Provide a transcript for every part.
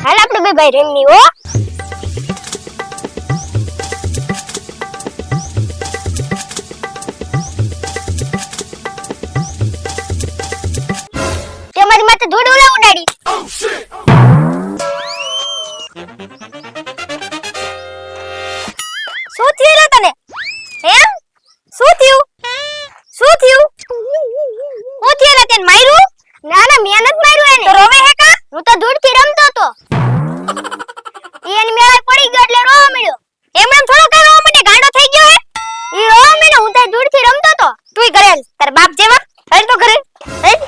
હાલ આપણે બે ભાઈ રેમની હો. તે મારી માથે ધૂળ ઉડાડી. શું થયું તને? એમ શું થયું? શું થયું? હું થયું તને માર્યું? ના ના મેં નથી માર્યું એને. તો રોવે હે કા? હું તો ધૂળ થી રમતો હતો. એની મેળે પડી ગયો એટલે રોવા મળ્યો. એમનેમ થોડો કઈ રોવા મને ગાંડો થઈ ગયો હે. ઈ રોવા મને હું તો ધૂળ થી રમતો હતો. તુંય ઘરે હાલ તાર બાપ જેવા. હાલ તો ઘરે. હાલ.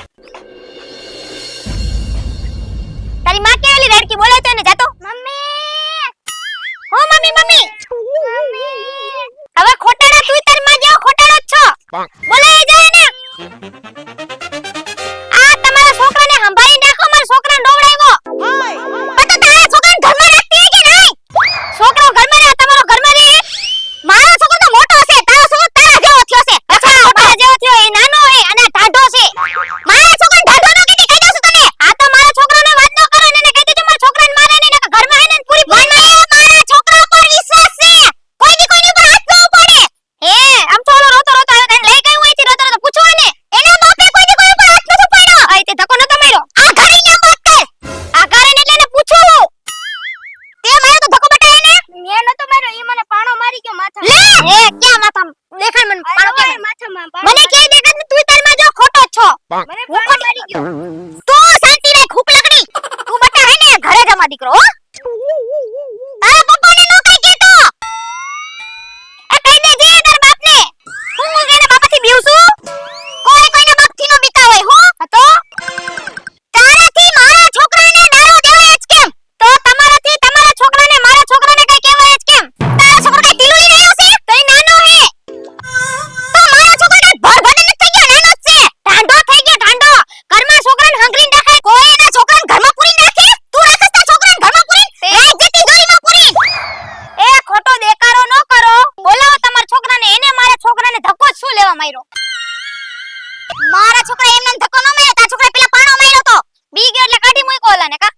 તારી માં કેવલી રેડકી બોલે તો એને જાતો. મમ્મી. હો મમ્મી મમ્મી. હવે ખોટાડા તુંય તાર માં જેવો ખોટાડો જ છો. બોલાય જાય ને. આ તમારા છોકરાને સંભાળી નાખો. મારા છોકરાને ડોવડાવ્યો. પણ તો તારા છોકરાને ઘરમાં રાખતી હે કે નહીં? છોકરો ઘરમાં રહે તમારો ઘરમાં રહે. મારો છોકરો તો મોટો છે. તારો છોકરો તારા જેવો થયો છે. અચ્છા તારા જેવો થયો એ નાનો હે અને ઢાઢો છે. મારા છોકરો ઢાઢો નો કીધી કહી દઉં છું તને. આ તો મારા છોકરાને વાત ન કરો ને એને કહી દેજો મારા છોકરાને મારે ને ઘરમાં હે ને પૂરી મને મારા છોકરા પર વિશ્વાસ છે. કોઈની પર હાથ ન ઉપાડે. હે આમ તો ઓલો રોતો રોતો આવ્યો તને લઈ ગયો અહીંથી રોતો રોતો પૂછો ને. એના બાપે કોઈની પર હાથ ન ઉપાડ્યો. આ તે ધક્કો નતો માર્યો. આ ઘરે ન્યા વાત કર. આ ઘરે ને એટલે એને પૂછું. તે માર્યો તો ધક્કો બટાય ને. મેં નતો માર્યો. ઈ મને પાણો મારી ગયો માથા. લે એ ક્યાં માથા દેખાય મને પાણો કે માથામાં પાણો. મને કે દેખાય ને તું તાર માં જો ખોટો છો. મને પાણો મારી ગયો. તો સાચી રાખ હુકલકડી. તું બટા હે ને ઘરે જમા દીકરો હો. તારા પપ્પાને નો કઈ કેતો. એ કઈ દે જે તાર બાપને. હું એના બાપાથી બીઉ છું. કોઈના બાપથી નો બીતા હોય હો. તો તારાથી મારા છોકરાને દારૂ દેવાય જ કેમ? તો તમારાથી તમારા છોકરાને મારા છોકરાને કઈ કહેવાય જ કેમ? તારો છોકરો કઈ ઢીલું લઈને આવ્યો છે? તો ઈ નાનો હે. તો મારો છોકરો કઈ ભડભડ નથી થઈ ગયો, નાનો જ છે. ઢાંઢો થઈ ગયો ઢાંઢો. ઘરમાં છોકરાને હંગરીને રાખે. કોઈ એના છોકરાને ઘરમાં પૂરીને રાખે? તું રાખસ તારા છોકરાને ઘરમાં પૂરીને? એ જતી દોરીમાં પૂરીને. એ ખોટો દેકારો ન કરો. બોલાવો તમારા છોકરાને. એને મારા છોકરાને ધક્કો જ શું લેવા માર્યો? મારા છોકરા એમને ધક્કો ન માર્યો. તારા છોકરા પેલા પાણો માર્યો તો. બી ગયો એટલે કાઢી મૂક્યો ઓલાને કા.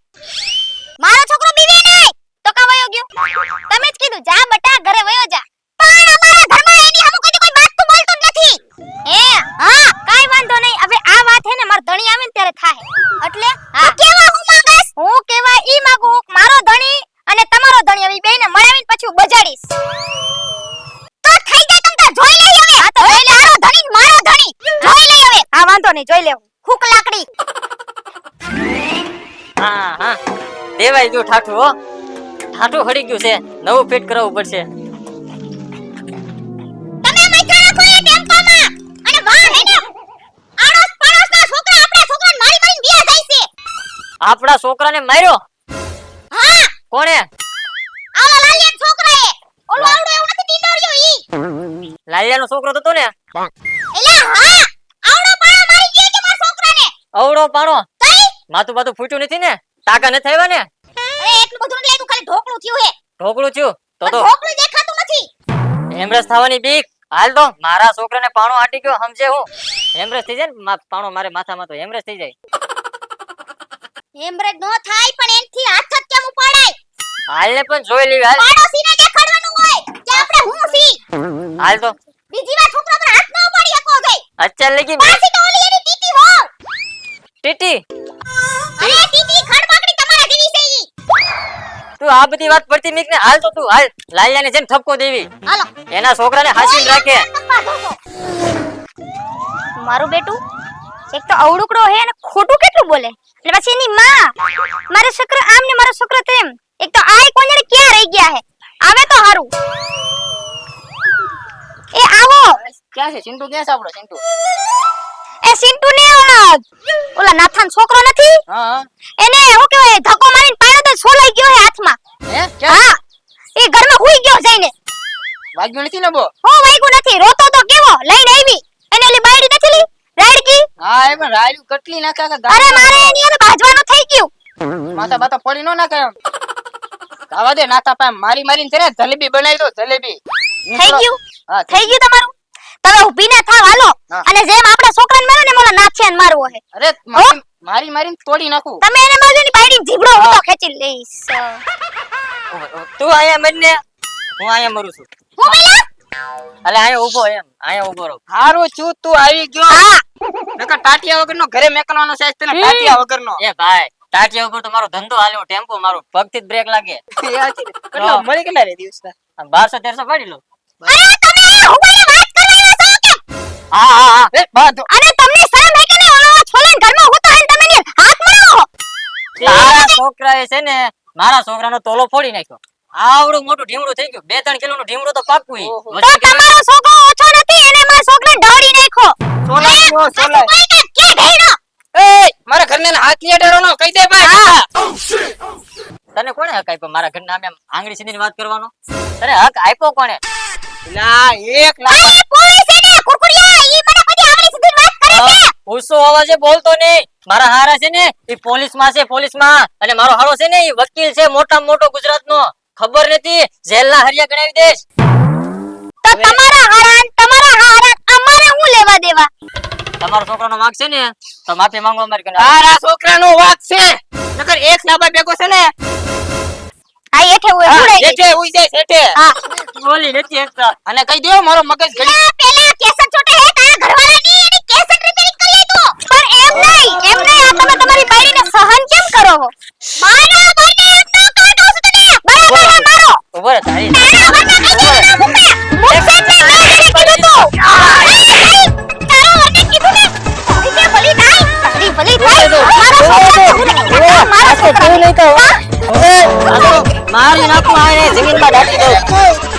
મારો છોકરો બીવે નહીં. તો કા વયો ગયો? તમે જ કીધું જા બટા ઘરે વયો જા. પણ અમારા ઘરમાં એની સામે કોઈ વાત તો બોલતો જ નથી. હે હા કાઈ વાંધો નહીં. હવે આ વાત હે ને માર ધણી આવે ને ત્યારે થાય. એટલે હા કેવા હું માંગસ? હું કેવા ઈ માંગુ મારો ધણી અને તમારો ધણી હવે બેયને મળાવીને પછી હું બજાડીશ. તો થઈ જાય તમ તાર જોઈ લઈ હવે. આ તો જોઈ લે આરો ધણી મારો ધણી. જોઈ લઈ હવે. હા વાંધો નહીં જોઈ લેવું. ફૂક લાકડી. હા હા દેવાઈ ગયું ઠાઠું હો. ઠાઠું હળી ગયું છે. નવું ફિટ કરાવવું પડશે. તમે મૈત્રી રાખો એ ટેમ્પોમાં. અને વાહ હે ને આડોસ પડોસના છોકરા આપણા છોકરાને મારી મારીને વિયા જાય છે. આપણા છોકરાને માર્યો? હા કોણે? આલો લાલિયા છોકરાએ. ઓલો આવડો એવું નથી ટીંડોરિયો ઈ. લાલિયાનો છોકરો તો ને? એલા હા આવડો પાણો મારી ગયો છે મારા છોકરાને. અવડો પાણો? તઈ માથું બાતું ફૂટ્યું નથી ને? ટાકા નથી આવ્યા ને? અરે એટલું બધું નથી લાગ્યું. ખાલી ઢોકળું થયું હે. ઢોકળું થયું તો ઢોકળું દેખાતું નથી. હેમરેજ થવાની બીક. હાલ તો મારા છોકરાને પાણો આટી ગયો સમજે હું. હેમરેજ થઈ જાય ને પાણો મારે માથામાં તો હેમરેજ થઈ જાય. હેમરેજ નો થાય પણ એનથી હાથ જ કેમ ઉપાડાય? હાલ ને પણ જોઈ લેવી. હાલ પાડોશીને દેખાડવાનું હોય કે આપણે હું છી. હાલ તો બીજી વાર છોકરા પર હાથ ન ઉપાડી શકો ગઈ. અત્યાર લગી પાછી તો ઓલી એની ટીટી હો. ટીટી અરે ટીટી ખડબાકડી તમારા જેવી છે ઈ. તું આ બધી વાત પડતી મીક ને. હાલ તો તું હાલ લાલિયાને જેમ ઠપકો દેવી. હાલો એના છોકરાને હાસીને રાખે. મારું બેટું એક તો અવળુકડો હે અને ખોટું કેટલું બોલે. એટલે પછી એની માં મારો છોકરો આમ ને મારો છોકરો તેમ. એક તો આય કોણને ક્યાં રહી ગયા હે. આવે તો હારું. એ આવો. ક્યાં છે ચિંટુ? ક્યાં છે આપણો ચિંટુ? એ સિન્ટુ ને ઓલા નાથાન છોકરો નથી? હા એને હું કહેવાય ધક્કો મારીને પાડ્યો તો છોલાઈ ગયો હે હાથમાં. હે ક્યાં? હા એ ઘરમાં હુઈ ગયો જઈને. વાગ્યું નથી ને બો? હો વાગ્યું નથી. રોતો તો કેવો લઈને આવી. એને ઓલી બાયડી નથી લી રાડકી. હા એ પણ રાડ્યું કટલી નાખા કે અરે મારે એની એને બાજવાનું થઈ ગયું. માથા બાતા પડી નો નાખે એમ. આવા દે નાતા પા મારી મારીને છે ને જલેબી બનાવી દો જલેબી. થઈ ગયું હા થઈ ગયું તમારું તમે ઊભી ના થાવ હાલો હા. અને જેમ આપણા છોકરાને મારો ને મોલા નાથિયાને મારવો હે અરે મારી મારીને તોડી નાખું. તમે એને બાજુની બાયડી જીબડો હું તો ખેંચી લઈશ તું અહીંયા મરને, હું અહીંયા મરું છું. હું બોલ્યા અલે અહીંયા ઊભો એમ, અહીંયા ઊભો રહો. હારું છું તું આવી ગયો. હા નકર ટાટિયા વગરનો ઘરે મેકલવાનો સાઈઝ તને ટાટિયા વગરનો. એ ભાઈ ટાટિયા ઉપર તો મારો ધંધો હાલ્યો, ટેમ્પો મારો પગથી જ બ્રેક લાગે. કેટલા મળી કેટલા રે દિવસના? 1200-1300 પાડી લો. અરે તમે હું બોલે વાત કરવાનો છો કે હા હા હા. એ બાધો. અરે તમને શરમ હે કે નહીં ઓલો છોલાન ઘરમાં હું તો હાલ તમે ને હાથ મારો તારા છોકરાએ છે ને મારા છોકરાનો તોલો ફોડી નાખ્યો. આવડું મોટું ઢીમડું થઈ ગયું. 2-3 કિલોનું ઢીમડું તો પાક્કું ઈ. ઓહો. તો તમારો છોકરો ઓછો નથી એને મારા છોકરાને દોડી નાખ્યો સોલાય ગયો, સોલાય. કોઈ કાંઈ કે ઢેડો એ મારા ઘરને હાથ લીએડેરો નો કહી દે ભાઈ. તને કોણે હક આપ્યો મારા ઘરના આમે આંગળી સીધીને વાત કરવાનો? તને હક આપ્યો કોણે? ના 1 લાખ. અરે કોઈ છે ને કુરકુરિયા ઈ મને બધી આવડી સીધી વાત કરે છે ઊંચો અવાજે બોલતો નહીં. મારા હારા છે ને ઈ પોલીસમાં છે, પોલીસમાં. અને મારો હારો છે ને ઈ વકીલ છે, મોટામાં મોટો ગુજરાતનો. ખબર નથી જેલના હરિયા ગણાવી દેશ. તો તમારા હારાન અમારે હું લેવા દેવા તમારો છોકરાનો વાંક છે ને તો માફી માંગો અમારી કને. તારા છોકરાનો વાક છે. નકર 1 લાખ ભેગો છે ને. આ એઠે હું હા, ઉડાઈ ગઈ જેઠે ઉઈ જાય જેઠે. હા બોલી નથી એકતા. અને કહી દે મારો મગજ ઘડી. આ પેલા કેસેટ છોટે હે તારા ઘરવાળાની એની કેસેટ રિપેરિંગ કરી તો પણ એમ નહીં આ તમે તમારી બાયડીને સહન કેમ કરો હો મારા બાયડીને એમ ન કાઢો છો તમે બરાબર હે મારો ઉભો રહે તારી. તારા વરના કઈ કીધું ના મુકે મુકે એટલે મેં એને કીધું તો તારા વરને કીધું ને તારી ભલી થાય તારી ભલી થાય મારા છોકરા નહીં તો મારી નાખું આને જમીનમાં દાટી દઉં.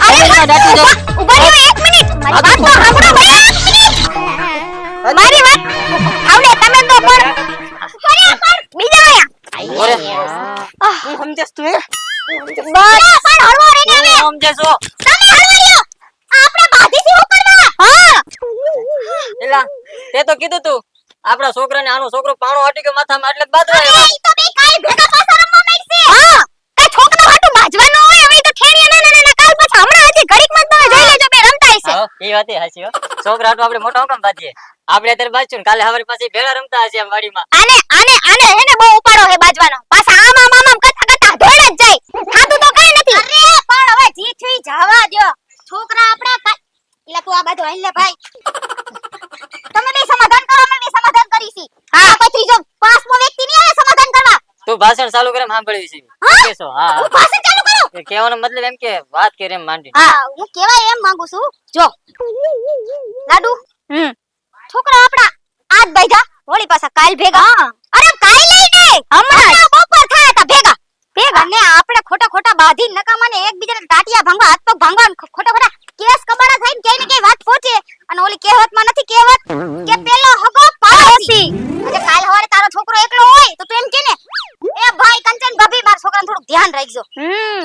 જમીનમાં દાટી દઉં. ઉભા રહ્યો 1 મિનિટ મારી વાત તો સાંભળો ભાઈ 1 મિનિટ મારી વાત આવડે તમે તો પણ બીજા ઉભો રહે. હું સમજસ તું હે. બસ પણ હળવો રહીને હવે હું સમજે છો? તમે હળવો રહ્યો આપણે બાધીથી ઉપડવા હા એલા તે તો કીધું તું આપણા છોકરાને આનો છોકરો પાણો હાટી ગયો માથામાં એટલે જ બાદરા અરે આવ્યા. ઈ તો બે કાઈ ભેગા પાસા રમવા માંડશે હા કઈ છોકરો હાટુ બાજવાનો હોય હવે ઈ તો ઠેડિયા ના કાલ પાછા હમણાં હજી ઘડીકમાં જ તમે જોઈ લેજો બે રમતા હશે હા, ઈ વાત ય હાચી હો. છોકરા હાટુ આપણે મોટા હુકમ બાજીએ. આપણે અત્યારે બાજશું ને કાલે હવારે પાછી ભેળા રમતા હશે એમ વાડીમાં. આને હેને બહુ ઉપાડો હે બાજવાનો પાછા આમ કરતા કરતા ધોળ જ જાય ખાતું તો કાઈ નથી અરે પણ હવે જી થઈ જાવા દ્યો છોકરા આપડા એટલે તું આ બાજુ હાલ લે ભાઈ તમે બે સમાધાન કરો અમે બે સમાધાન કરીશી હા કોઈ ત્રીજો પાંચમો વ્યક્તિ નહીં આવે સમાધાન કરવા તું ભાષણ ચાલુ કરે એમ સાંભળવી છે. હા? કેસો? હા હું ભાષણ ચાલુ કરું એ કહેવાનો મતલબ એમ કે વાત કરે એમ માંડી. હા હું કેવાય એમ માંગુ છું જો લાડુ છોકરા આપડા આજ બાઈધા હોળી પાછા કાલ ભેગા અરે કાલ નહીં હમણાં બપોર થાય તા ભેગા અને આપણે ખોટા બાધી નકામાને એકબીજાને ટાટિયા ભાંગવા હાથ પગ ભાંગવા ખોટા કેસ કબાડા થાય ને ક્યાંય ને ક્યાંય વાત પહોંચે અને ઓલી કહેવતમાં નથી કહેવત કે પેલો હગો પાડોશી એટલે કાલ હવારે તારો છોકરો એકલો હોય તો તું એમ કે ને એ ભાઈ કંચન ભાભી મારા છોકરાને થોડું ધ્યાન રાખજો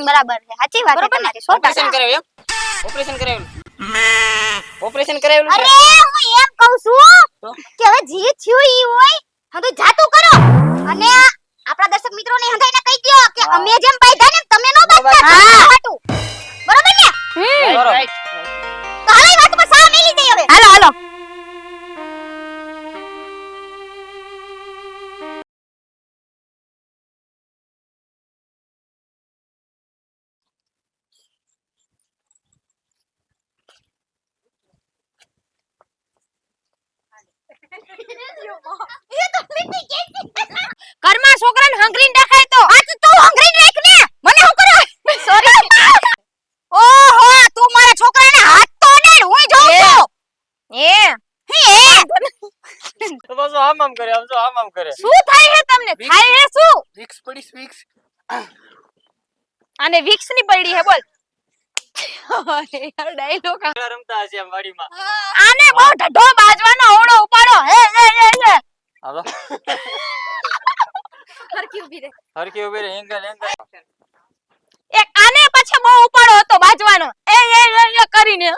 બરાબર છે સાચી વાત છે તમારી 100% ઓપરેશન કરાવ્યું એમ? ઓપરેશન કરાવ્યું. ઓપરેશન કરાવ્યું અરે છે? હું એમ કહું છું કે હવે જે થયું ઈ હોય હવે જાતું કરો અને આપણા દર્શક મિત્રોને હંધાઈને કહી દ્યો કે અમે જેમ બાંધ્યા ને તમે નો બાંધતા હાટુ બરોબર ને બરોબર. રાઈટ. તો હાલો ઈ વાત પર સાવ મેલી જઈ હવે હાલો ઘરમાં છોકરાને હંગરીને દેખાય તો આ તો તું હંગરીને રાખ ને મને હું કરો સોરી ઓહો તું મારા છોકરાને હાથ તો ને હું જોઉં છું તો પાછો આમ કરે, આમ કરે. શું થાય હે તમને થાય હે શું વિક્સ પડીશ વિક્સ. અને વિક્સ ની પડી હે બોલ યાર ડાયલોગ ભેળા રમતા હશે એમ વાડીમાં. આને બહુ ઢઢો બાજવાનો ઓળો ઉપાડો હે હાલો હરકી ઊભી રે હરકી ઉભી રહે. એંગલ એક આને પછી બહુ ઉપાડો હતો બાજવાનો એ કરીને